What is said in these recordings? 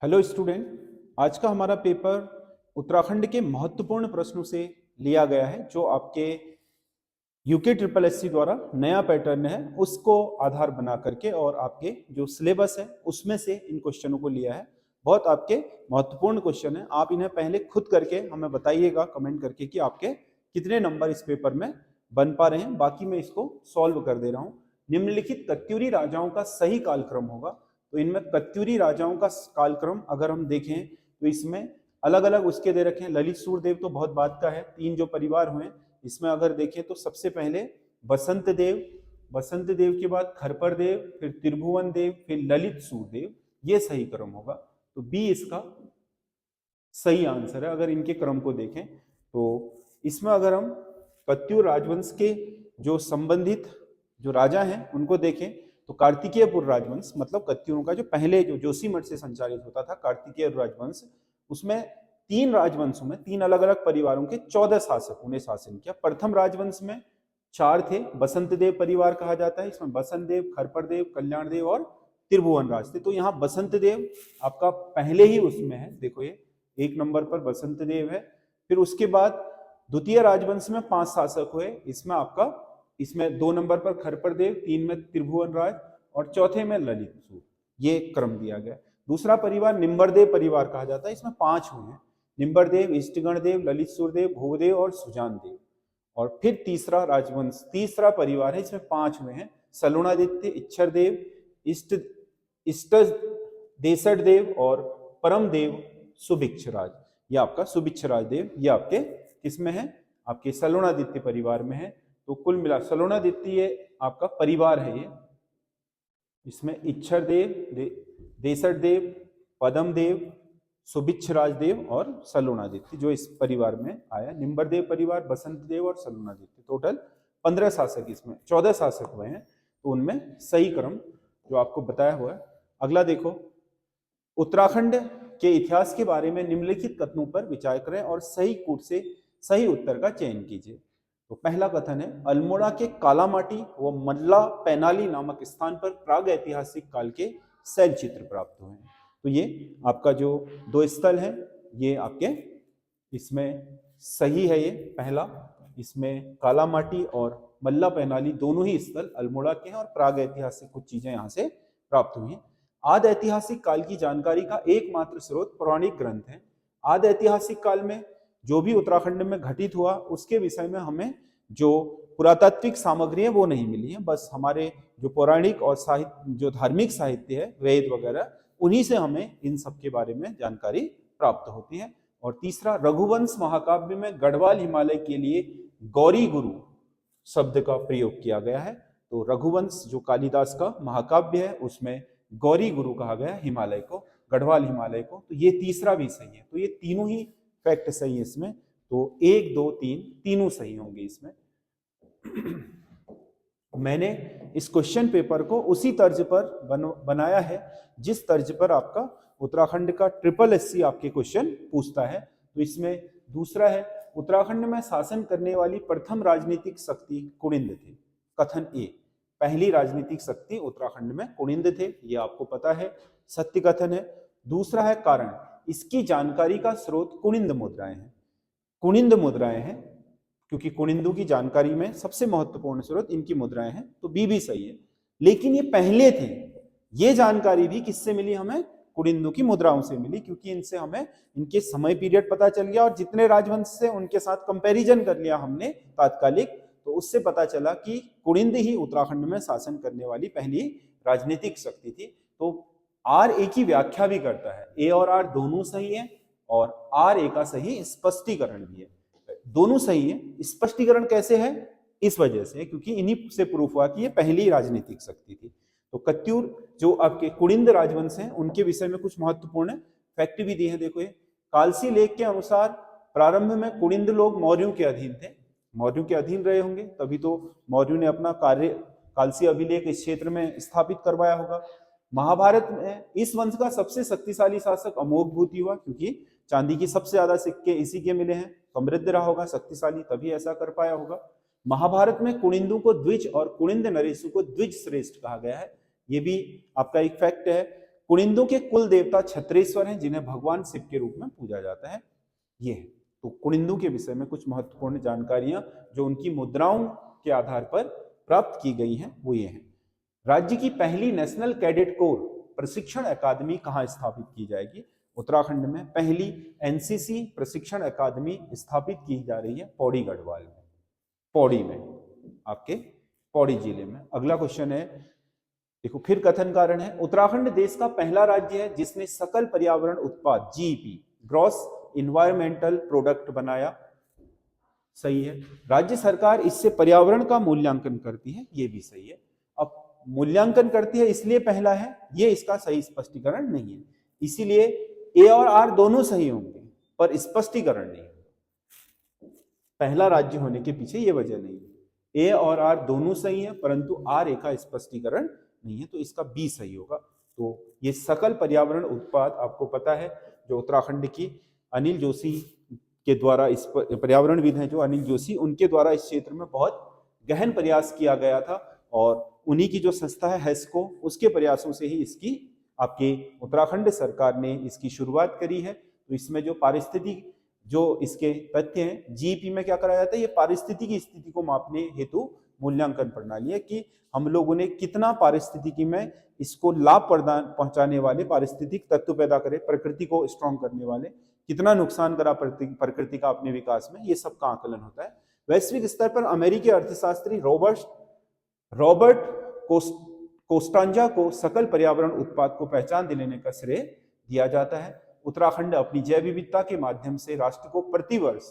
Hello student, आज का हमारा पेपर उत्तराखंड के महत्वपूर्ण प्रश्नों से लिया गया है। जो आपके यूके ट्रिपल एससी द्वारा नया पैटर्न है उसको आधार बना करके और आपके जो सिलेबस है उसमें से इन क्वेश्चनों को लिया है। बहुत आपके महत्वपूर्ण क्वेश्चन है। आप इन्हें पहले खुद करके हमें बताइएगा कमेंट करके कि आपके कितने नंबर इस पेपर में बन पा रहे हैं। बाकी मैं इसको सॉल्व कर दे रहा हूँ। निम्नलिखित कत्यूरी राजाओं का सही कालक्रम होगा। तो इनमें कत्यूरी राजाओं का कालक्रम अगर हम देखें तो इसमें अलग अलग उसके दे रखे हैं। ललित सूर्यदेव तो बहुत बात का है। तीन जो परिवार हुए इसमें अगर देखें तो सबसे पहले बसंत देव, बसंत देव के बाद खरपर देव, फिर त्रिभुवन देव, फिर ललित सूर्यदेव, ये सही क्रम होगा। तो बी इसका सही आंसर है अगर इनके क्रम को देखें तो। इसमें अगर हम कत्यूर राजवंश के जो संबंधित जो राजा हैं उनको देखें तो कार्तिकेयपुर राजवंश मतलब कत्यूरों का जो पहले जो जोशीमठ से संचालित होता था कार्तिकेय राजवंश, उसमें तीन राजवंशों में तीन अलग अलग परिवारों के 14 शासकों ने शासन किया। प्रथम राजवंश में 4 थे। बसंत देव परिवार कहा जाता है। इसमें बसंत देव, खरपर देव, कल्याण देव और त्रिभुवन राज थे। तो यहाँ बसंत देव आपका पहले ही उसमें है। देखो ये 1 नंबर पर बसंत देव है। फिर उसके बाद द्वितीय राजवंश में 5 शासक हुए। इसमें 2 नंबर पर खरपर देव, 3 में त्रिभुवन राज और चौथे में ललित सूर्य। ये क्रम दिया गया। दूसरा परिवार निम्बरदेव परिवार कहा जाता है। इसमें 5 हुए हैं। निम्बरदेव, इष्टगण देव, ललित सूर्यदेव, भूदेव और सुजान देव। और फिर तीसरा राजवंश, तीसरा परिवार है, इसमें 5 हुए हैं। सलुणादित्य, इच्छर देव, इष्ट देसठ देव और परम देव सुभिक्षराज। ये आपका सुभिक्षराज देव ये आपके किसमें है? आपके सलुणादित्य परिवार में है। तो कुल मिला सलुणादित्य ये आपका परिवार है। ये इसमें इच्छर देव, देसठ देव, पदम देव, सुभिक्षराज देव और सलुणादित्य जो इस परिवार में आया। निम्बरदेव परिवार, बसंत देव और सलुणादित्य, टोटल 15 शासक, इसमें 14 शासक हुए हैं। तो उनमें सही क्रम जो आपको बताया हुआ है। अगला देखो, उत्तराखंड के इतिहास के बारे में निम्नलिखित कथनों पर विचार करें और सही कूट से सही उत्तर का चयन कीजिए। तो पहला कथन है, अल्मोड़ा के कालामाटी व मल्ला पैनाली नामक स्थान पर प्राग ऐतिहासिक काल के शैल चित्र प्राप्त हुए हैं। तो ये आपका जो 2 स्थल है ये आपके इसमें सही है। ये पहला, इसमें कालामाटी और मल्ला पैनाली दोनों ही स्थल अल्मोड़ा के हैं और प्राग ऐतिहासिक कुछ चीजें यहाँ से प्राप्त हुई हैं। आदि ऐतिहासिक काल की जानकारी का एकमात्र स्रोत पौराणिक ग्रंथ है। आदि ऐतिहासिक काल में जो भी उत्तराखंड में घटित हुआ उसके विषय में हमें जो पुरातात्विक सामग्री है वो नहीं मिली है। बस हमारे जो पौराणिक और साहित्य जो धार्मिक साहित्य है, वेद वगैरह, उन्हीं से हमें इन सब के बारे में जानकारी प्राप्त होती है। और तीसरा, रघुवंश महाकाव्य में गढ़वाल हिमालय के लिए गौरी गुरु शब्द का प्रयोग किया गया है। तो रघुवंश जो कालिदास का महाकाव्य है उसमें गौरी गुरु कहा गया हिमालय को, गढ़वाल हिमालय को। तो ये तीसरा भी सही है। तो ये तीनों ही फैक्ट सही है इसमें। तो 1, 2, 3 तीनों सही होंगे इसमें। मैंने इस क्वेश्चन पेपर को उसी तर्ज पर बनाया है जिस तर्ज पर आपका उत्तराखंड का ट्रिपल एससी आपके क्वेश्चन पूछता है। तो इसमें दूसरा है, उत्तराखंड में शासन करने वाली प्रथम राजनीतिक शक्ति कुनिंद थे। कथन ए, पहली राजनीतिक शक्ति उत्तराखंड में कुनिंद थे, ये आपको पता है, सत्य कथन है। दूसरा है कारण, इसकी जानकारी का स्रोत कुनिंद मुद्राएं हैं। कुनिंद मुद्राएं हैं क्योंकि कुनिंदू की जानकारी में सबसे महत्वपूर्ण स्रोत इनकी मुद्राएं हैं। तो बी भी सही है। लेकिन ये पहले थे, ये जानकारी भी किससे मिली हमें? कुनिंदू की मुद्राओं से मिली, क्योंकि इनसे हमें इनके समय पीरियड पता चल गया और जितने राजवंश से उनके साथ कंपैरिजन कर लिया हमने तात्कालिक, तो उससे पता चला कि कुनिंद ही उत्तराखंड में शासन करने वाली पहली राजनीतिक शक्ति थी। तो आर ए की व्याख्या भी करता है। ए और आर दोनों सही है और आर ए का सही स्पष्टीकरण भी है। दोनों सही है। स्पष्टीकरण कैसे है? इस वजह से क्योंकि इन्हीं से प्रूफ हुआ कि ये पहली राजनीतिक शक्ति थी। तो कत्यूर जो आपके कुनिंद राजवंश हैं उनके विषय में कुछ महत्वपूर्ण फैक्ट भी दिए हैं। देखो, ये कालसी लेख के अनुसार प्रारंभ में कुनिंद लोग मौर्यों के अधीन थे। मौर्यों के अधीन रहे होंगे तभी तो मौर्यों ने अपना कार्य कालसी अभिलेख इस क्षेत्र में स्थापित करवाया होगा। महाभारत में इस वंश का सबसे शक्तिशाली शासक अमोघ भूति हुआ, क्योंकि चांदी की सबसे ज्यादा सिक्के इसी के मिले हैं। समृद्ध रहा होगा, शक्तिशाली, तभी ऐसा कर पाया होगा। महाभारत में कुनिंदू को द्विज और कुनिंद नरेशु को द्विज श्रेष्ठ कहा गया है। ये भी आपका एक फैक्ट है। कुनिंदों के कुल देवता छत्रेश्वर हैं, जिन्हें भगवान शिव के रूप में पूजा जाता है। ये है तो कुनिंदों के विषय में कुछ महत्वपूर्ण जानकारियां जो उनकी मुद्राओं के आधार पर प्राप्त की गई हैं वो ये हैं। राज्य की पहली नेशनल कैडेट कोर प्रशिक्षण अकादमी कहाँ स्थापित की जाएगी? उत्तराखंड में पहली एनसीसी प्रशिक्षण अकादमी स्थापित की जा रही है पौड़ी गढ़वाल में, पौड़ी में, आपके पौड़ी जिले में। अगला क्वेश्चन है, देखो फिर कथन कारण है, उत्तराखंड देश का पहला राज्य है जिसने सकल पर्यावरण उत्पाद जीईपी ग्रॉस इन्वायरमेंटल प्रोडक्ट बनाया। सही है। राज्य सरकार इससे पर्यावरण का मूल्यांकन करती है, ये भी सही है। अब मूल्यांकन करती है इसलिए पहला है, ये इसका सही स्पष्टीकरण नहीं है, इसीलिए ए और आर दोनों सही होंगे पर स्पष्टीकरण नहीं होगा। पहला राज्य होने के पीछे ये वजह नहीं है, ए और आर दोनों सही है परंतु आर ए का स्पष्टीकरण नहीं है, तो इसका बी सही होगा। तो ये सकल पर्यावरण उत्पाद आपको पता है, जो उत्तराखंड की अनिल जोशी के द्वारा, इस पर्यावरणविद हैं जो अनिल जोशी, उनके द्वारा इस क्षेत्र में बहुत गहन प्रयास किया गया था और उन्हीं की जो संस्था है हेस्को, उसके प्रयासों से ही इसकी आपके उत्तराखंड सरकार ने इसकी शुरुआत करी है। तो इसमें जो पारिस्थितिक जो इसके तथ्य हैं, जीईपी में क्या कराया जाता है, ये पारिस्थितिकी स्थिति को मापने हेतु मूल्यांकन प्रणाली है कि हम लोगों ने कितना पारिस्थितिकी में इसको लाभ प्रदान पहुंचाने वाले पारिस्थितिक तत्व पैदा करे, प्रकृति को स्ट्रॉन्ग करने वाले, कितना नुकसान करा प्रकृति का अपने विकास में, ये सब का आकलन होता है। वैश्विक स्तर पर अमेरिकी अर्थशास्त्री रॉबर्ट कोस्टांजा को सकल पर्यावरण उत्पाद को पहचान दिलाने का श्रेय दिया जाता है। उत्तराखंड अपनी जैव विविधता के माध्यम से राष्ट्र को प्रतिवर्ष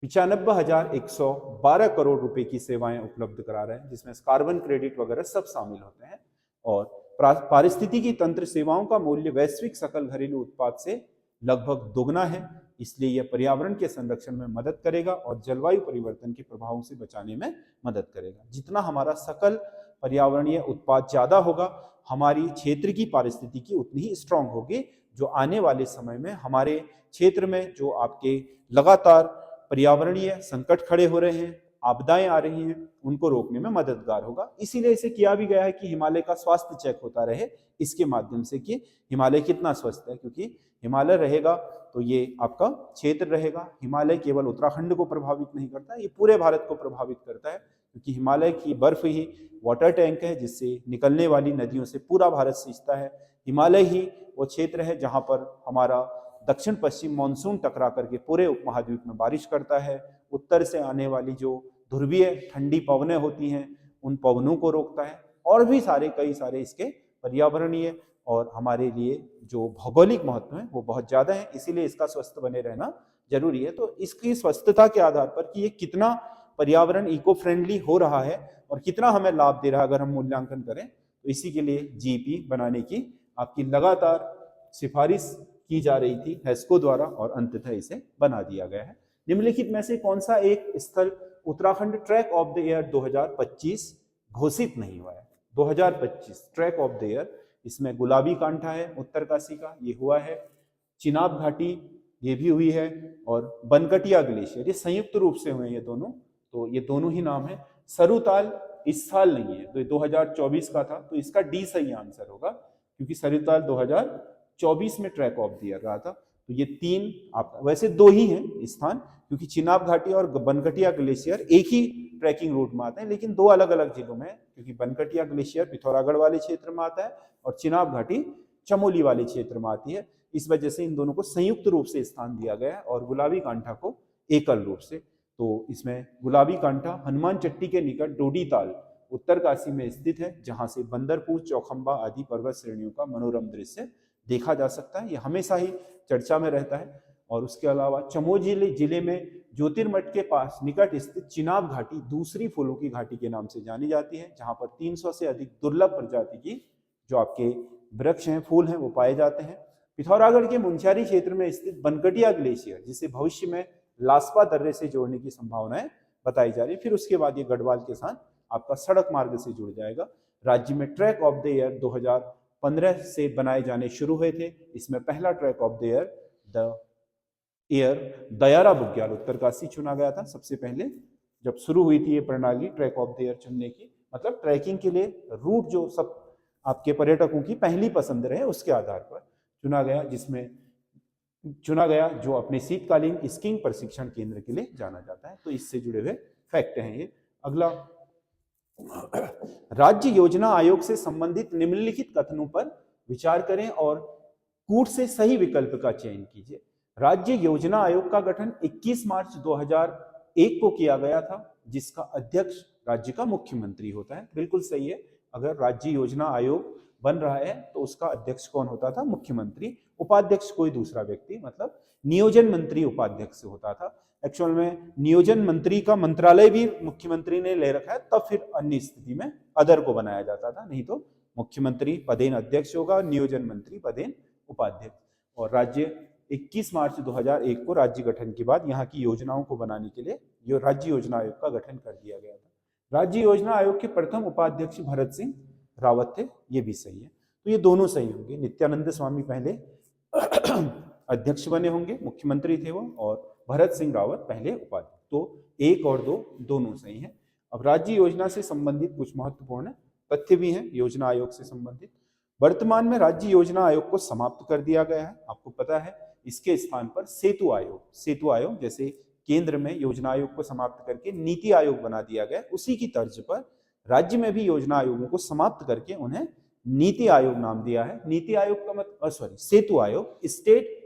95,112 करोड़ रुपए की सेवाएं उपलब्ध करा रहे हैं, जिसमें कार्बन क्रेडिट वगैरह सब शामिल होते हैं। और पारिस्थितिकी तंत्र सेवाओं का मूल्य वैश्विक सकल घरेलू उत्पाद से लगभग दोगुना है, इसलिए यह पर्यावरण के संरक्षण में मदद करेगा और जलवायु परिवर्तन के प्रभावों से बचाने में मदद करेगा। जितना हमारा सकल पर्यावरणीय उत्पाद ज्यादा होगा, हमारी क्षेत्र की पारिस्थितिकी उतनी ही स्ट्रांग होगी, जो आने वाले समय में हमारे क्षेत्र में जो आपके लगातार पर्यावरणीय संकट खड़े हो रहे हैं, आपदाएं आ रही हैं, उनको रोकने में मददगार होगा। इसीलिए इसे किया भी गया है कि हिमालय का स्वास्थ्य चेक होता रहे इसके माध्यम से कि हिमालय कितना स्वस्थ है, क्योंकि हिमालय रहेगा तो ये आपका क्षेत्र रहेगा। हिमालय केवल उत्तराखंड को प्रभावित नहीं करता, ये पूरे भारत को प्रभावित करता है, क्योंकि हिमालय की बर्फ ही वाटर टैंक है जिससे निकलने वाली नदियों से पूरा भारत सींचता है। हिमालय ही वो क्षेत्र है जहाँ पर हमारा दक्षिण पश्चिम मानसून टकरा करके पूरे उपमहाद्वीप में बारिश करता है। उत्तर से आने वाली जो ध्रुवीय ठंडी पवनें होती हैं, उन पवनों को रोकता है, और भी कई सारे इसके पर्यावरणीय और हमारे लिए जो भौगोलिक महत्व है वो बहुत ज्यादा है, इसीलिए इसका स्वस्थ बने रहना जरूरी है। तो इसकी स्वस्थता के आधार पर कि ये कितना पर्यावरण इको फ्रेंडली हो रहा है और कितना हमें लाभ दे रहा है, अगर हम मूल्यांकन करें, तो इसी के लिए जीईपी बनाने की आपकी लगातार सिफारिश की जा रही थी हेस्को द्वारा और अंततः इसे बना दिया गया है। निम्नलिखित में से कौन सा एक स्थल Uttarakhand track of the year 2025 घोषित नहीं हुआ है? 2025 ट्रैक ऑफ द ईयर, इसमें गुलाबी कांठा है उत्तरकाशी का, ये हुआ है, चिनाब घाटी ये भी हुई है, और बनकटिया ग्लेशियर, ये संयुक्त रूप से हुए ये दोनों, तो ये दोनों ही नाम है। सरुताल इस साल नहीं है, तो ये 2024 का था, तो इसका डी सही आंसर होगा, क्योंकि सरुताल 2024 में ट्रैक ऑफ द ईयर रहा था। तो ये तीन आप, वैसे दो ही हैं स्थान, क्योंकि चिनाब घाटी और बनकटिया ग्लेशियर एक ही ट्रैकिंग रूट में आते हैं, लेकिन दो अलग अलग जिलों में, क्योंकि बनकटिया ग्लेशियर पिथौरागढ़ वाले क्षेत्र में आता है और चिनाब घाटी चमोली वाले क्षेत्र में आती है। इस वजह से इन दोनों को संयुक्त रूप से स्थान दिया गया है और गुलाबी कांठा को एकल रूप से। तो इसमें गुलाबी कांठा हनुमान चट्टी के निकट डोडीताल उत्तरकाशी में स्थित है, जहां से बंदरपुर, चौखंबा आदि पर्वत श्रेणियों का मनोरम दृश्य देखा जा सकता है। ये हमेशा ही चर्चा में रहता है। और उसके अलावा चमोली जिले में ज्योतिर्मठ के पास निकट स्थित चिनाब घाटी दूसरी फूलों की घाटी के नाम से जानी जाती है, जहां पर 300 से अधिक दुर्लभ प्रजाति की जो आपके वृक्ष हैं, फूल हैं, वो पाए जाते हैं। पिथौरागढ़ के मुंशियारी क्षेत्र में स्थित बनकटिया ग्लेशियर, जिसे भविष्य में लास्पा दर्रे से जोड़ने की संभावनाएं बताई जा रही है। फिर उसके बाद ये गढ़वाल के साथ आपका सड़क मार्ग से जुड़ जाएगा। राज्य में ट्रैक ऑफ द ईयर 2015 से बनाए जाने शुरू हुए थे। इसमें पहला track of the year Dayara Bugyal Uttarkashi चुना गया था। सबसे पहले जब शुरू हुई थी ये प्रणाली ट्रैक ऑफ द ईयर चुनने की, मतलब ट्रैकिंग के लिए रूट जो सब आपके पर्यटकों की पहली पसंद रहे उसके आधार पर चुना गया, जिसमें चुना गया जो अपने शीतकालीन स्कीइंग प्रशिक्षण केंद्र के लिए जाना जाता है। तो इससे जुड़े हुए फैक्ट हैं ये। अगला, राज्य योजना आयोग से संबंधित निम्नलिखित कथनों पर विचार करें और कूट से सही विकल्प का चयन कीजिए। राज्य योजना आयोग का गठन 21 मार्च 2001 को किया गया था, जिसका अध्यक्ष राज्य का मुख्यमंत्री होता है। बिल्कुल सही है, अगर राज्य योजना आयोग बन रहा है तो उसका अध्यक्ष कौन होता था? मुख्यमंत्री। उपाध्यक्ष कोई दूसरा व्यक्ति, मतलब नियोजन मंत्री उपाध्यक्ष होता था। एक्चुअल में नियोजन मंत्री का मंत्रालय भी मुख्यमंत्री ने ले रखा है, तब फिर अन्य स्थिति में अदर को बनाया जाता था, नहीं तो मुख्यमंत्री पदेन अध्यक्ष होगा, नियोजन मंत्री पदेन उपाध्यक्ष। और राज्य 21 मार्च 2001 को राज्य गठन के बाद यहाँ की योजनाओं को बनाने के लिए राज्य योजना आयोग का गठन कर दिया गया था। राज्य योजना आयोग के प्रथम उपाध्यक्ष भरत सिंह रावत थे, ये भी सही है। तो ये दोनों सही होंगे। नित्यानंद स्वामी पहले अध्यक्ष बने होंगे, मुख्यमंत्री थे वो, और भरत सिंह रावत पहले उपाध्यक्ष। तो 1 और 2 दोनों सही हैं। अब राज्य योजना से संबंधित कुछ महत्वपूर्ण तथ्य भी हैं योजना आयोग से संबंधित। वर्तमान में राज्य योजना आयोग को समाप्त कर दिया गया है, आपको पता है। इसके स्थान पर सेतु आयोग जैसे केंद्र में योजना आयोग को समाप्त करके नीति आयोग बना दिया गया, उसी की तर्ज पर राज्य में भी योजना आयोगों को समाप्त करके उन्हें नीति आयोग नाम दिया है। नीति आयोग का मतलब Setu Aayog, state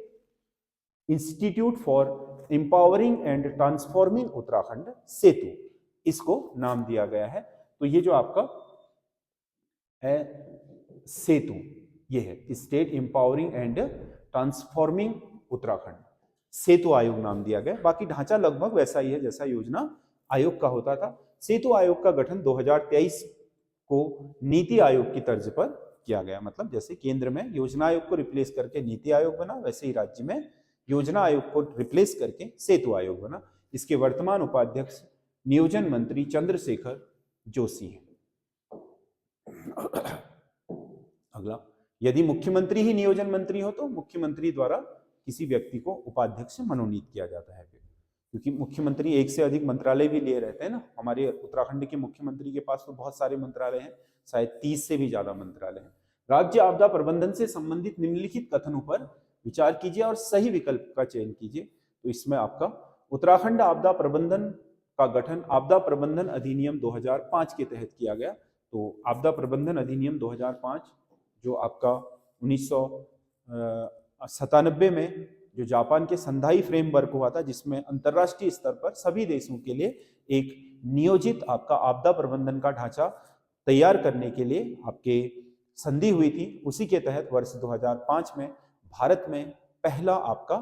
institute for empowering and transforming Uttarakhand, Setu, इसको नाम दिया गया है। तो ये जो आपका है सेतु, ये है state empowering and transforming Uttarakhand, Setu Aayog नाम दिया गया। बाकी ढांचा लगभग वैसा ही है जैसा योजना आयोग का होता था। सेतु आयोग का गठन 2023 को नीति आयोग की तर्ज पर किया गया, मतलब जैसे केंद्र में योजना आयोग को रिप्लेस करके नीति आयोग बना, वैसे ही राज्य में योजना आयोग को रिप्लेस करके सेतु आयोग बना। इसके वर्तमान उपाध्यक्ष नियोजन मंत्री चंद्रशेखर जोशी हैं। अगला, यदि मुख्यमंत्री ही नियोजन मंत्री हो तो मुख्यमंत्री द्वारा किसी व्यक्ति को उपाध्यक्ष मनोनीत किया जाता है, क्योंकि मुख्यमंत्री एक से अधिक मंत्रालय भी लिए रहते हैं ना। हमारे उत्तराखंड के मुख्यमंत्री के पास तो बहुत सारे मंत्रालय हैं, शायद 30 से भी ज्यादा मंत्रालय हैं। राज्य आपदा प्रबंधन से संबंधित निम्नलिखित कथनों पर विचार कीजिए और सही विकल्प का चयन कीजिए। तो इसमें आपका उत्तराखंड आपदा प्रबंधन का गठन आपदा प्रबंधन अधिनियम 2005 के तहत किया गया। तो आपदा प्रबंधन अधिनियम 2005 जो आपका 1997 में जो जापान के संधाई फ्रेमवर्क हुआ था, जिसमें अंतरराष्ट्रीय स्तर पर सभी देशों के लिए एक नियोजित आपका आपदा प्रबंधन का ढांचा तैयार करने के लिए आपके संधि हुई थी, उसी के तहत वर्ष 2005 में भारत में पहला आपका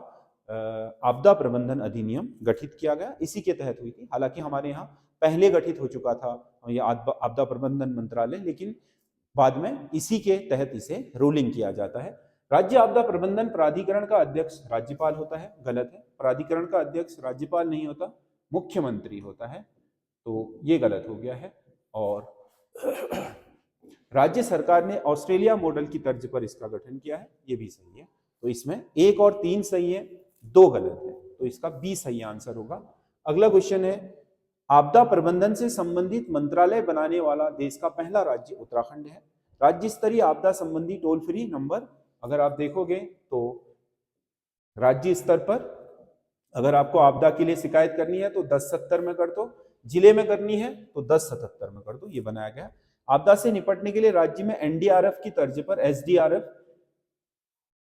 आपदा प्रबंधन अधिनियम गठित किया गया, इसी के तहत हुई थी। हालांकि हमारे यहाँ पहले गठित हो चुका था यह आपदा प्रबंधन मंत्रालय, लेकिन बाद में इसी के तहत इसे रूलिंग किया जाता है। राज्य आपदा प्रबंधन प्राधिकरण का अध्यक्ष राज्यपाल होता है, गलत है। प्राधिकरण का अध्यक्ष राज्यपाल नहीं होता, मुख्यमंत्री होता है, तो ये गलत हो गया है। और राज्य सरकार ने ऑस्ट्रेलिया मॉडल की तर्ज पर इसका गठन किया है, ये भी सही है। तो इसमें 1 और 3 सही है, 2 गलत है, तो इसका बी सही आंसर होगा। अगला क्वेश्चन है, आपदा प्रबंधन से संबंधित मंत्रालय बनाने वाला देश का पहला राज्य उत्तराखंड है। राज्य स्तरीय आपदा संबंधी टोल फ्री नंबर अगर आप देखोगे तो राज्य स्तर पर अगर आपको आपदा के लिए शिकायत करनी है तो 1070 में कर दो, जिले में करनी है तो 1077 में कर दो, ये बनाया गया। आपदा से निपटने के लिए राज्य में एनडीआरएफ की तर्ज पर SDRF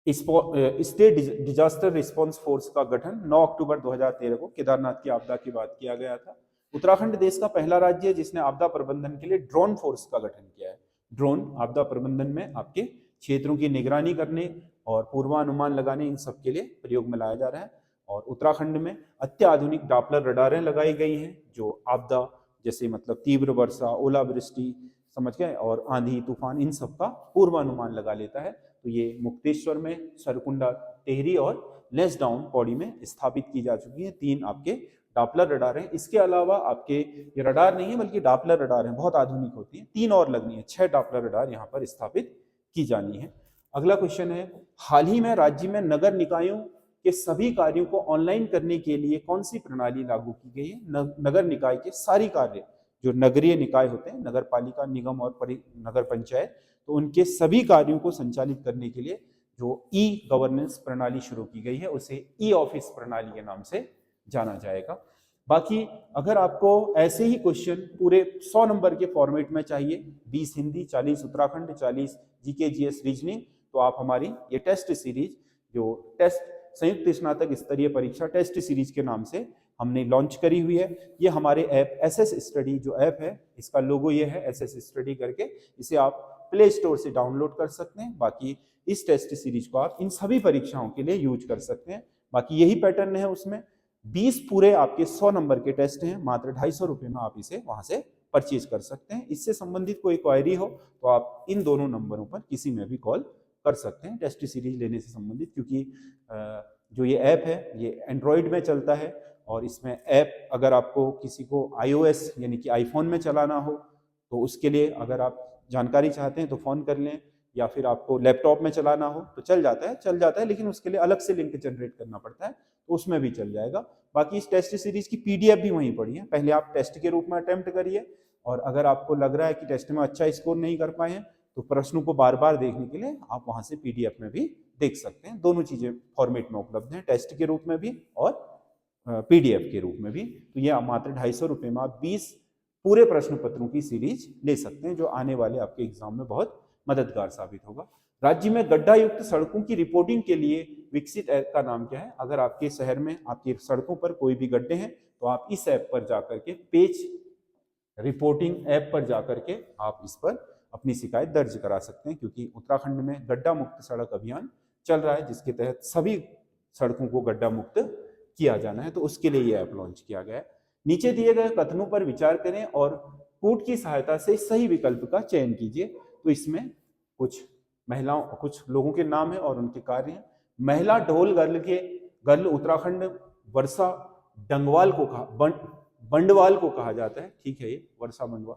state disaster response force का गठन 9 अक्टूबर 2013 को केदारनाथ की आपदा के बाद किया गया था। उत्तराखंड देश का पहला राज्य है जिसने आपदा प्रबंधन के लिए ड्रोन फोर्स का गठन किया है। ड्रोन आपदा प्रबंधन में आपके क्षेत्रों की निगरानी करने और पूर्वानुमान लगाने, इन सब के लिए प्रयोग में लाया जा रहा है। और उत्तराखंड में अत्याधुनिक डॉपलर रडारें लगाई गई हैं जो आपदा जैसे मतलब तीव्र वर्षा, ओलावृष्टि, समझ गए, और आंधी तूफान, इन सब का पूर्वानुमान लगा लेता है। तो ये मुक्तेश्वर में, सरकुंडा, टेहरी और लेसडाउन पौड़ी में स्थापित की जा चुकी है 3 आपके डॉपलर रडार हैं। इसके अलावा आपके ये रडार नहीं है बल्कि डॉपलर रडार हैं, बहुत आधुनिक होती हैं, 3 और लगनी है, 6 डॉपलर रडार यहाँ पर स्थापित की जानी है। अगला क्वेश्चन है, हाल ही में राज्य में नगर निकायों के सभी कार्यों को ऑनलाइन करने के लिए कौन सी प्रणाली लागू की गई है? नगर निकाय के सारी कार्य जो नगरीय निकाय होते हैं, नगर पालिका, निगम और नगर पंचायत, तो उनके सभी कार्यों को संचालित करने के लिए जो ई गवर्नेंस प्रणाली शुरू की गई है उसे ई ऑफिस प्रणाली के नाम से जाना जाएगा। बाकी अगर आपको ऐसे ही क्वेश्चन पूरे 100 नंबर के फॉर्मेट में चाहिए, 20 Hindi, 40 Uttarakhand, 40 GK GS reasoning, तो आप हमारी ये टेस्ट सीरीज जो टेस्ट संयुक्त स्नातक स्तरीय परीक्षा टेस्ट सीरीज के नाम से हमने लॉन्च करी हुई है। ये हमारे ऐप एसएस स्टडी जो ऐप है, इसका लोगो ये है एसएस स्टडी करके, इसे आप प्ले स्टोर से डाउनलोड कर सकते हैं। बाकी इस टेस्ट सीरीज को आप इन सभी परीक्षाओं के लिए यूज कर सकते हैं। बाकी यही पैटर्न है, उसमें 20 पूरे आपके 100 नंबर के टेस्ट हैं, मात्र 250 रुपये में आप इसे वहां से परचेज कर सकते हैं। इससे संबंधित कोई क्वेरी हो तो आप इन दोनों नंबरों पर किसी में भी कॉल कर सकते हैं टेस्ट सीरीज लेने से संबंधित, क्योंकि जो ये ऐप है ये एंड्रॉयड में चलता है और इसमें ऐप अगर आपको किसी को iOS यानी कि आईफोन में चलाना हो तो उसके लिए अगर आप जानकारी चाहते हैं तो फ़ोन कर लें, या फिर आपको लैपटॉप में चलाना हो तो चल जाता है, लेकिन उसके लिए अलग से लिंक जनरेट करना पड़ता है, तो उसमें भी चल जाएगा। बाकी इस टेस्ट सीरीज की पीडीएफ भी वहीं पड़ी है, पहले आप टेस्ट के रूप में अटेम्प्ट करिए, और अगर आपको लग रहा है कि टेस्ट में अच्छा स्कोर नहीं कर पाए हैं तो प्रश्नों को बार बार देखने के लिए आप वहां से पीडीएफ में भी देख सकते हैं। दोनों चीजें फॉर्मेट में उपलब्ध हैं, टेस्ट के रूप में भी और पीडीएफ के रूप में भी। तो ये मात्र 250 रुपये में आप 20 पूरे प्रश्न पत्रों की सीरीज ले सकते हैं, जो आने वाले आपके एग्जाम में बहुत मददगार साबित होगा। राज्य में गड्ढा युक्त सड़कों की रिपोर्टिंग के लिए विकसित ऐप का नाम क्या है? अगर आपके शहर में आपकी सड़कों पर कोई भी गड्ढे हैं तो आप इस ऐप पर जाकर के पेज रिपोर्टिंग ऐप पर जाकर के आप इस पर अपनी शिकायत दर्ज करा सकते हैं, क्योंकि उत्तराखंड में गड्ढा मुक्त सड़क अभियान चल रहा है जिसके तहत सभी सड़कों को गड्ढा मुक्त किया जाना है, तो उसके लिए यह ऐप लॉन्च किया गया है। नीचे दिए गए कथनों पर विचार करें और कूट की सहायता से सही विकल्प का चयन कीजिए। तो इसमें कुछ महिलाओं, कुछ लोगों के नाम है और उनके कार्य हैं। महिला ढोल गर्ल उत्तराखंड वर्षा डंगवाल को बंडवाल को कहा जाता है, ठीक है, ये वर्षा बंडवाल।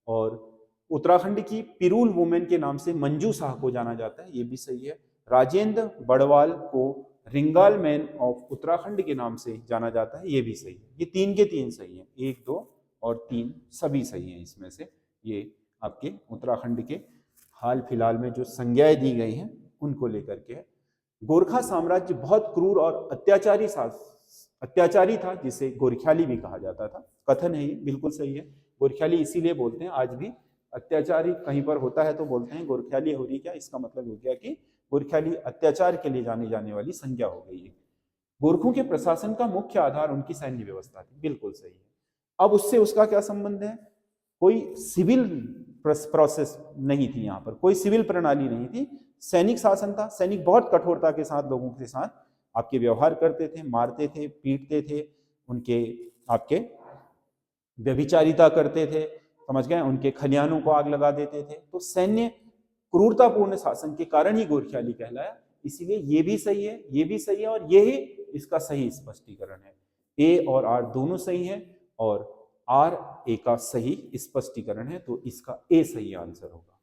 और उत्तराखंड की पिरूल वुमेन के नाम से मंजू शाह को जाना जाता है, ये भी सही है। राजेंद्र बड़वाल को रिंगाल मैन ऑफ उत्तराखंड के नाम से जाना जाता है, ये भी सही है। ये 3 के 3 सही है, 1, 2 और 3 सभी सही हैं इसमें से। ये आपके उत्तराखंड के हाल फिलहाल में जो संज्ञाएं दी गई हैं उनको लेकर के है। गोरखा साम्राज्य बहुत क्रूर और अत्याचारी था, जिसे गोरख्याली भी कहा जाता था। कथन है ये, बिल्कुल सही है। गोरख्याली इसीलिए बोलते हैं, आज भी अत्याचारी कहीं पर होता है तो बोलते हैं गोरख्याली हो रही क्या, इसका मतलब हो गया कि गोरख्याली अत्याचार के लिए जानी जाने वाली संज्ञा हो गई है। गोरखों के प्रशासन का मुख्य आधार उनकी सैन्य व्यवस्था थी, बिल्कुल सही है। अब उससे उसका क्या संबंध है? कोई सिविल प्रोसेस नहीं थी, यहाँ पर कोई सिविल प्रणाली नहीं थी, सैनिक शासन था। सैनिक बहुत कठोरता के साथ लोगों के साथ आपके व्यवहार करते थे, मारते थे, पीटते थे, उनके आपके व्यभिचारिता करते थे, समझ गए, उनके खलिहानों को आग लगा देते थे। तो सैन्य क्रूरतापूर्ण शासन के कारण ही गोरख्याली कहलाया। इसीलिए ये भी सही है, ये भी सही है, और ये ही इसका सही स्पष्टीकरण है। ए और आर दोनों सही है और आर ए का सही स्पष्टीकरण है, तो इसका ए सही आंसर होगा,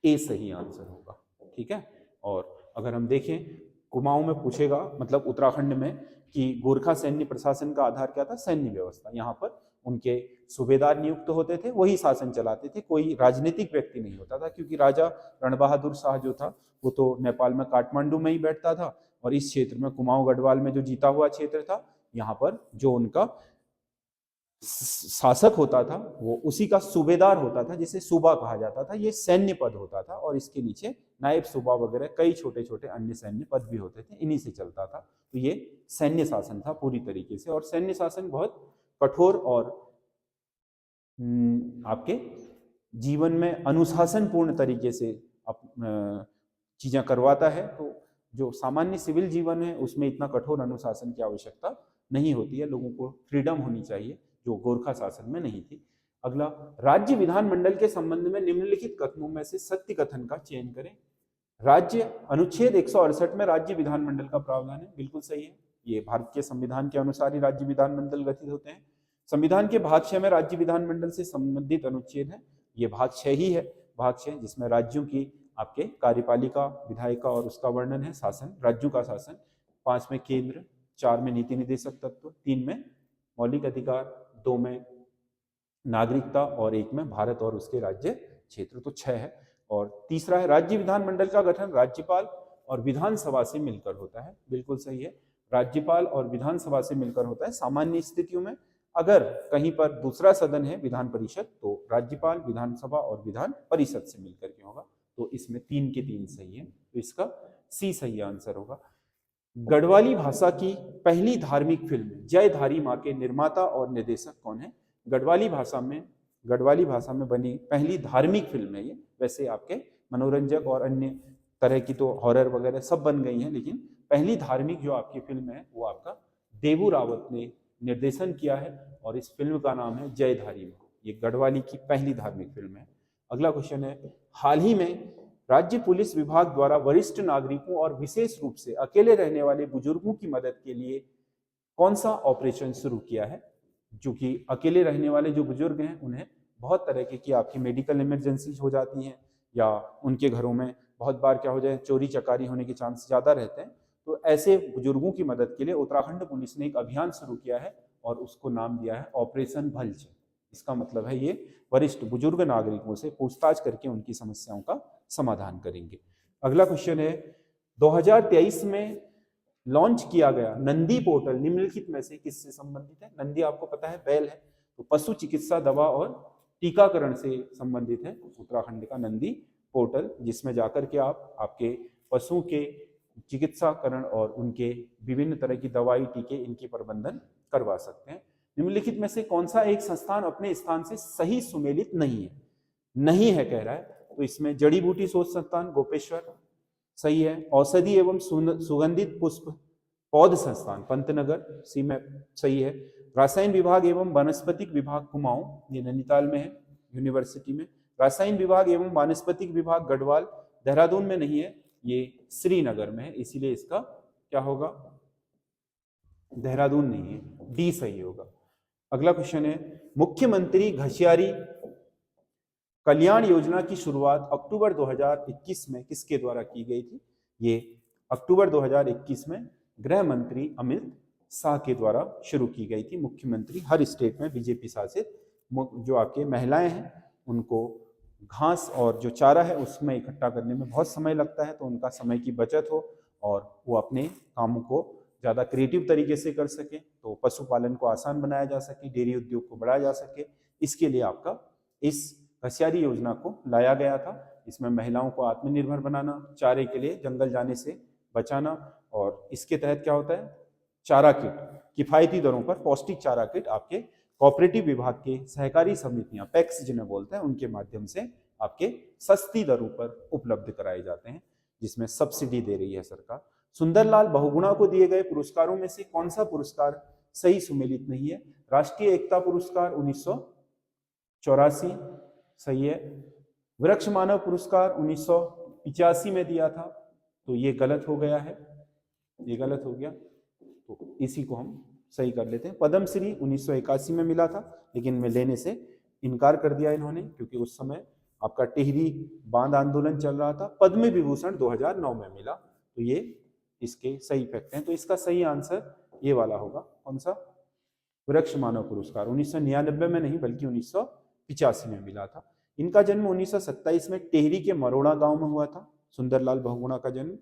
ए सही आंसर होगा, ठीक है। और अगर हम देखें कुमाऊं में पूछेगा, मतलब उत्तराखंड में, कि गोरखा सैन्य प्रशासन का आधार क्या था? सैन्य व्यवस्था। यहाँ पर उनके सूबेदार नियुक्त होते थे, वही शासन चलाते थे, कोई राजनीतिक व्यक्ति नहीं होता था, क्योंकि राजा रण बहादुर शाह जो था वो तो नेपाल में काठमांडू में ही बैठता था, और इस क्षेत्र में कुमाऊं गढ़वाल में जो जीता हुआ क्षेत्र था, यहाँ पर जो उनका शासक होता था वो उसी का सूबेदार होता था, जिसे सूबा कहा जाता था। ये सैन्य पद होता था, और इसके नीचे नायब सूबा वगैरह कई छोटे छोटे अन्य सैन्य पद भी होते थे, इन्हीं से चलता था। तो ये सैन्य शासन था पूरी तरीके से, और सैन्य शासन बहुत कठोर और आपके जीवन में अनुशासन पूर्ण तरीके से चीजें करवाता है। तो जो सामान्य सिविल जीवन है उसमें इतना कठोर अनुशासन की आवश्यकता नहीं होती है, लोगों को फ्रीडम होनी चाहिए, जो गोरखा शासन में नहीं थी। अगला, राज्य विधानमंडल के संबंध में निम्नलिखित कथनों में से सत्य कथन का चयन करें। राज्य अनुच्छेद 168 में राज्य विधानमंडल का प्रावधान है, बिल्कुल सही है। ये भारत के संविधान के अनुसार ही राज्य विधानमंडल गठित होते हैं। संविधान के भाग 6 में राज्य विधानमंडल से संबंधित अनुच्छेद है, ये भाग 6 ही है, भाग 6, जिसमें राज्यों की आपके कार्यपालिका, विधायिका और उसका वर्णन है, शासन, राज्यों का शासन। 5 में केंद्र, 4 में नीति निर्देशक तत्व, 3 में मौलिक अधिकार, 2 में नागरिकता और 1 में भारत और उसके राज्य क्षेत्र, तो 6 है। और तीसरा है राज्य विधानमंडल का गठन राज्यपाल और विधानसभा से मिलकर होता है। बिल्कुल सही है, राज्यपाल और विधानसभा से मिलकर होता है सामान्य स्थितियों में। अगर कहीं पर दूसरा सदन है विधान परिषद तो राज्यपाल, विधानसभा और विधान परिषद से मिलकर के होगा। तो इसमें 3 के 3 सही है, तो इसका सी सही आंसर होगा। गढ़वाली भाषा की पहली धार्मिक फिल्म जयधारी माँ के निर्माता और निर्देशक कौन है? गढ़वाली भाषा में बनी पहली धार्मिक फिल्म है ये। वैसे आपके मनोरंजक और अन्य तरह की तो हॉरर वगैरह सब बन गई हैं, लेकिन पहली धार्मिक जो आपकी फिल्म है वो आपका देवू रावत ने निर्देशन किया है और इस फिल्म का नाम है जयधारी माँ। ये गढ़वाली की पहली धार्मिक फिल्म है। अगला क्वेश्चन है, हाल ही में राज्य पुलिस विभाग द्वारा वरिष्ठ नागरिकों और विशेष रूप से अकेले रहने वाले बुजुर्गों की मदद के लिए कौन सा ऑपरेशन शुरू किया है? जो कि अकेले रहने वाले जो बुजुर्ग हैं उन्हें बहुत तरह की आपकी मेडिकल इमरजेंसी हो जाती हैं या उनके घरों में बहुत बार क्या हो जाए चोरी चकारी होने के चांस ज़्यादा रहते हैं, तो ऐसे बुजुर्गों की मदद के लिए उत्तराखंड पुलिस ने एक अभियान शुरू किया है और उसको नाम दिया है ऑपरेशन भलच। इसका मतलब है ये वरिष्ठ बुजुर्ग नागरिकों से पूछताछ करके उनकी समस्याओं का समाधान करेंगे। अगला क्वेश्चन है, 2023 में लॉन्च किया गया नंदी पोर्टल निम्नलिखित में से किससे संबंधित है? नंदी आपको पता है बैल है, तो पशु चिकित्सा दवा और टीकाकरण से संबंधित है उत्तराखंड का नंदी पोर्टल, जिसमें जाकर के आप आपके पशुओं के चिकित्साकरण और उनके विभिन्न तरह की दवाई टीके इनकी प्रबंधन करवा सकते हैं। निम्नलिखित में से कौन सा एक संस्थान अपने स्थान से सही सुमेलित नहीं है कह रहा है, तो इसमें जड़ी बूटी शोध संस्थान गोपेश्वर सही है, औषधि एवं सुगंधित पुष्प पौध संस्थान पंतनगर सी में सही है, रसायन विभाग एवं वनस्पतिक विभाग कुमाऊं ये नैनीताल में है यूनिवर्सिटी में, रसायन विभाग एवं वनस्पतिक विभाग गढ़वाल देहरादून में नहीं है, ये श्रीनगर में है, इसीलिए इसका क्या होगा देहरादून नहीं है, डी सही होगा। अगला क्वेश्चन है, मुख्यमंत्री घसियारी कल्याण योजना की शुरुआत अक्टूबर 2021 में किसके द्वारा की गई थी? ये अक्टूबर 2021 में गृह मंत्री अमित शाह के द्वारा शुरू की गई थी। मुख्यमंत्री हर स्टेट में बीजेपी शासित जो आपके महिलाएं हैं उनको घास और जो चारा है उसमें इकट्ठा करने में बहुत समय लगता है, तो उनका समय की बचत हो और वो अपने कामों को ज़्यादा क्रिएटिव तरीके से कर सके, तो पशुपालन को आसान बनाया जा सके, डेयरी उद्योग को बढ़ाया जा सके, इसके लिए आपका इस घसियारी योजना को लाया गया था। इसमें महिलाओं को आत्मनिर्भर बनाना, चारे के लिए जंगल जाने से बचाना, और इसके तहत क्या होता है चारा किट किफायती दरों पर पौष्टिक चारा किट आपके कोऑपरेटिव विभाग के सहकारी समितियां पैक्स जिन्हें बोलते हैं उनके माध्यम से आपके सस्ती दरों पर उपलब्ध कराए जाते हैं, जिसमें सब्सिडी दे रही है सरकार। सुंदरलाल बहुगुणा को दिए गए पुरस्कारों में से कौन सा पुरस्कार सही सुमेलित नहीं है? राष्ट्रीय एकता पुरस्कार 1984 सही है, वृक्ष मानव पुरस्कार 1985 में दिया था, तो ये गलत हो गया है, ये गलत हो गया, तो इसी को हम सही कर लेते हैं। पद्मश्री 1981 में मिला था, लेकिन मैं लेने से इनकार कर दिया इन्होंने, क्योंकि उस समय आपका टिहरी बांध आंदोलन चल रहा था। पद्म विभूषण 2009 में मिला, तो ये इसके सही फैक्ट हैं, तो इसका सही आंसर ये वाला होगा, कौन सा वृक्ष मानव पुरस्कार 1999 में नहीं बल्कि 1985 में मिला था। इनका जन्म 1927 में टिहरी के मरोड़ा गांव में हुआ था, सुंदरलाल बहुगुणा का जन्म।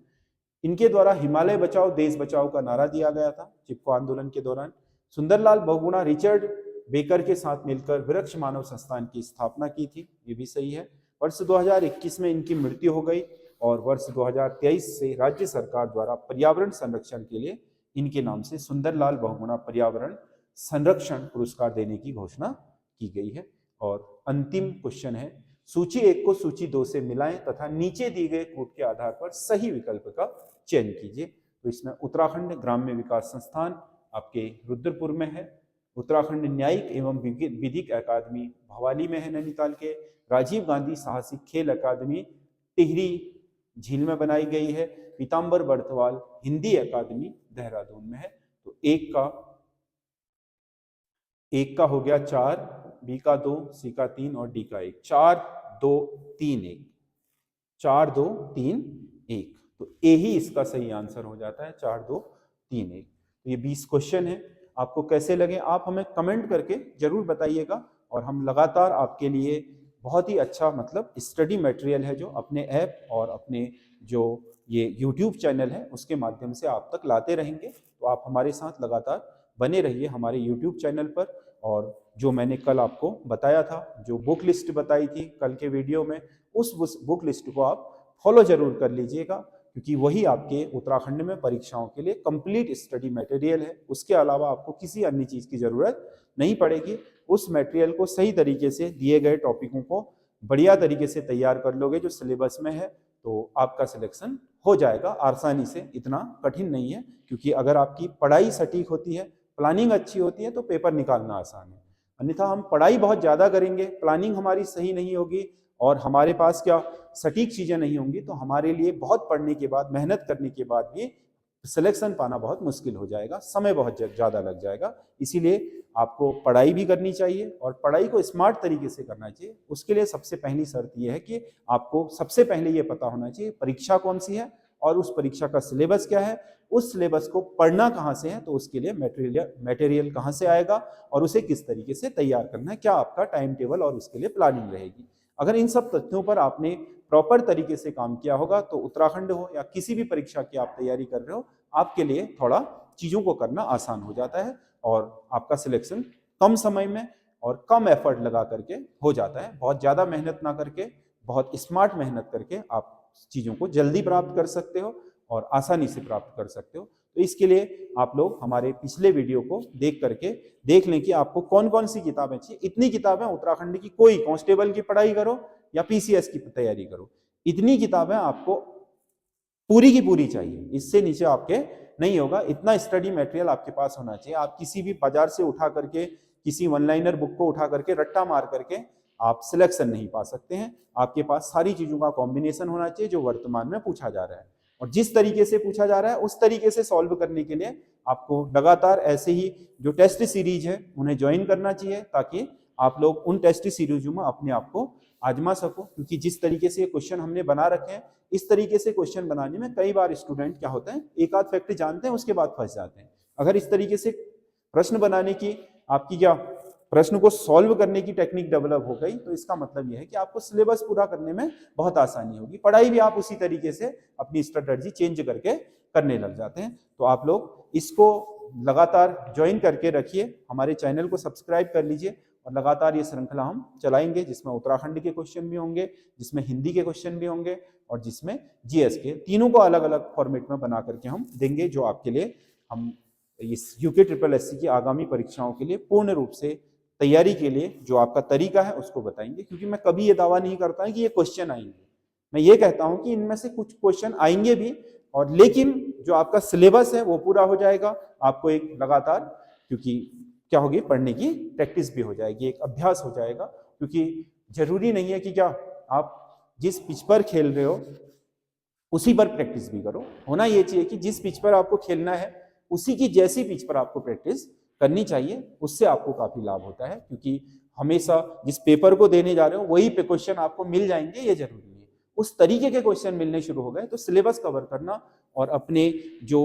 इनके द्वारा हिमालय बचाओ देश बचाओ का नारा दिया गया था चिपको आंदोलन के दौरान। सुंदरलाल बहुगुणा रिचर्ड बेकर के साथ मिलकर वृक्ष मानव संस्थान की स्थापना की थी, ये भी सही है। वर्ष 2021 में इनकी मृत्यु हो गई और वर्ष 2023 से राज्य सरकार द्वारा पर्यावरण संरक्षण के लिए इनके नाम से सुंदरलाल बहुगुणा पर्यावरण संरक्षण पुरस्कार देने की घोषणा की गई है। और अंतिम क्वेश्चन है, सूची 1 को सूची 2 से मिलाएं तथा नीचे दिए गए कोड के आधार पर सही विकल्प का चयन कीजिए। तो इसमें उत्तराखंड ग्राम्य विकास संस्थान आपके रुद्रपुर में है, उत्तराखंड न्यायिक एवं विधिक अकादमी भवाली में है नैनीताल के, राजीव गांधी साहसिक खेल अकादमी टिहरी झील में बनाई गई है, पीताम्बर बर्थवाल हिंदी अकादमी देहरादून में है। तो एक का हो गया 4, बी का 2, सी का 3 और डी का 1, 4 2 3 1, 4 2 3 1, तो ए ही इसका सही आंसर हो जाता है, 4 2 3 1। तो ये 20 क्वेश्चन है, आपको कैसे लगे आप हमें कमेंट करके जरूर बताइएगा, और हम लगातार आपके लिए बहुत ही अच्छा मतलब स्टडी मटेरियल है जो अपने ऐप और अपने जो ये यूट्यूब चैनल है उसके माध्यम से आप तक लाते रहेंगे। तो आप हमारे साथ लगातार बने रहिए हमारे यूट्यूब चैनल पर। और जो मैंने कल आपको बताया था, जो बुक लिस्ट बताई थी कल के वीडियो में, उस बुक लिस्ट को आप फॉलो जरूर कर लीजिएगा, क्योंकि वही आपके उत्तराखंड में परीक्षाओं के लिए कंप्लीट स्टडी मटेरियल है। उसके अलावा आपको किसी अन्य चीज़ की ज़रूरत नहीं पड़ेगी। उस मटेरियल को सही तरीके से दिए गए टॉपिकों को बढ़िया तरीके से तैयार कर लोगे जो सिलेबस में है, तो आपका सिलेक्शन हो जाएगा आसानी से। इतना कठिन नहीं है, क्योंकि अगर आपकी पढ़ाई सटीक होती है, प्लानिंग अच्छी होती है, तो पेपर निकालना आसान है। अन्यथा हम पढ़ाई बहुत ज़्यादा करेंगे, प्लानिंग हमारी सही नहीं होगी और हमारे पास क्या सटीक चीज़ें नहीं होंगी, तो हमारे लिए बहुत पढ़ने के बाद, मेहनत करने के बाद भी सिलेक्शन पाना बहुत मुश्किल हो जाएगा, समय बहुत ज़्यादा लग जाएगा। इसीलिए आपको पढ़ाई भी करनी चाहिए और पढ़ाई को स्मार्ट तरीके से करना चाहिए। उसके लिए सबसे पहली शर्त यह है कि आपको सबसे पहले ये पता होना चाहिए परीक्षा कौन सी है और उस परीक्षा का सिलेबस क्या है, उस सिलेबस को पढ़ना कहाँ से है, तो उसके लिए मटेरियल कहाँ से आएगा और उसे किस तरीके से तैयार करना है, क्या आपका टाइम टेबल और उसके लिए प्लानिंग रहेगी। अगर इन सब तथ्यों पर आपने प्रॉपर तरीके से काम किया होगा, तो उत्तराखंड हो या किसी भी परीक्षा की आप तैयारी कर रहे हो, आपके लिए थोड़ा चीज़ों को करना आसान हो जाता है और आपका सिलेक्शन कम समय में और कम एफर्ट लगा करके हो जाता है। बहुत ज़्यादा मेहनत ना करके, बहुत स्मार्ट मेहनत करके आप चीज़ों को जल्दी प्राप्त कर सकते हो और आसानी से प्राप्त कर सकते हो। तो इसके लिए आप लोग हमारे पिछले वीडियो को देख करके देख लें कि आपको कौन कौन सी किताबें चाहिए। इतनी किताबें उत्तराखंड की, कोई कांस्टेबल की पढ़ाई करो या पीसीएस की तैयारी करो, इतनी किताबें आपको पूरी की पूरी चाहिए, इससे नीचे आपके नहीं होगा। इतना स्टडी मटेरियल आपके पास होना चाहिए। आप किसी भी बाजार से उठा करके, किसी वन लाइनर बुक को उठा करके रट्टा मार करके आप सिलेक्शन नहीं पा सकते हैं। आपके पास सारी चीजों का कॉम्बिनेशन होना चाहिए जो वर्तमान में पूछा जा रहा है, और जिस तरीके से पूछा जा रहा है उस तरीके से सॉल्व करने के लिए आपको लगातार ऐसे ही जो टेस्ट सीरीज है उन्हें ज्वाइन करना चाहिए, ताकि आप लोग उन टेस्ट सीरीजों में अपने आप को आजमा सको। क्योंकि जिस तरीके से क्वेश्चन हमने बना रखे हैं, इस तरीके से क्वेश्चन बनाने में कई बार स्टूडेंट क्या होता है, एक आध फैक्ट जानते हैं उसके बाद फंस जाते हैं। अगर इस तरीके से प्रश्न बनाने की आपकी क्या प्रश्न को सॉल्व करने की टेक्निक डेवलप हो गई, तो इसका मतलब यह है कि आपको सिलेबस पूरा करने में बहुत आसानी होगी। पढ़ाई भी आप उसी तरीके से अपनी स्ट्रेटजी चेंज करके करने लग जाते हैं। तो आप लोग इसको लगातार ज्वाइन करके रखिए, हमारे चैनल को सब्सक्राइब कर लीजिए और लगातार ये श्रृंखला हम चलाएंगे, जिसमें उत्तराखंड के क्वेश्चन भी होंगे, जिसमें हिंदी के क्वेश्चन भी होंगे और जिसमें जीएस के, तीनों को अलग अलग फॉर्मेट में बना करके हम देंगे, जो आपके लिए हम इस यूके ट्रिपल एससी की आगामी परीक्षाओं के लिए पूर्ण रूप से तैयारी के लिए जो आपका तरीका है उसको बताएंगे। क्योंकि मैं कभी ये दावा नहीं करता कि ये क्वेश्चन आएंगे, मैं ये कहता हूं कि इनमें से कुछ क्वेश्चन आएंगे भी, और लेकिन जो आपका सिलेबस है वो पूरा हो जाएगा। आपको एक लगातार, क्योंकि क्या होगी, पढ़ने की प्रैक्टिस भी हो जाएगी, एक अभ्यास हो जाएगा। क्योंकि जरूरी नहीं है कि क्या आप जिस पिच पर खेल रहे हो उसी पर प्रैक्टिस भी करो। होना ये चाहिए कि जिस पिच पर आपको खेलना है उसी की जैसी पिच पर आपको प्रैक्टिस करनी चाहिए, उससे आपको काफी लाभ होता है। क्योंकि हमेशा जिस पेपर को देने जा रहे हो वही पे क्वेश्चन आपको मिल जाएंगे, ये जरूरी है। उस तरीके के क्वेश्चन मिलने शुरू हो गए तो सिलेबस कवर करना और अपने जो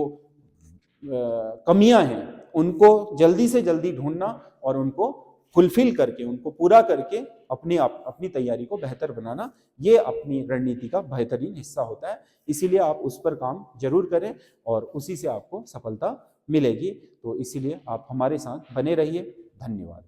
कमियां हैं उनको जल्दी से जल्दी ढूंढना और उनको फुलफिल करके, उनको पूरा करके अपनी तैयारी को बेहतर बनाना, ये अपनी रणनीति का बेहतरीन हिस्सा होता है। इसीलिए आप उस पर काम जरूर करें और उसी से आपको सफलता मिलेगी। तो इसीलिए आप हमारे साथ बने रहिए। धन्यवाद।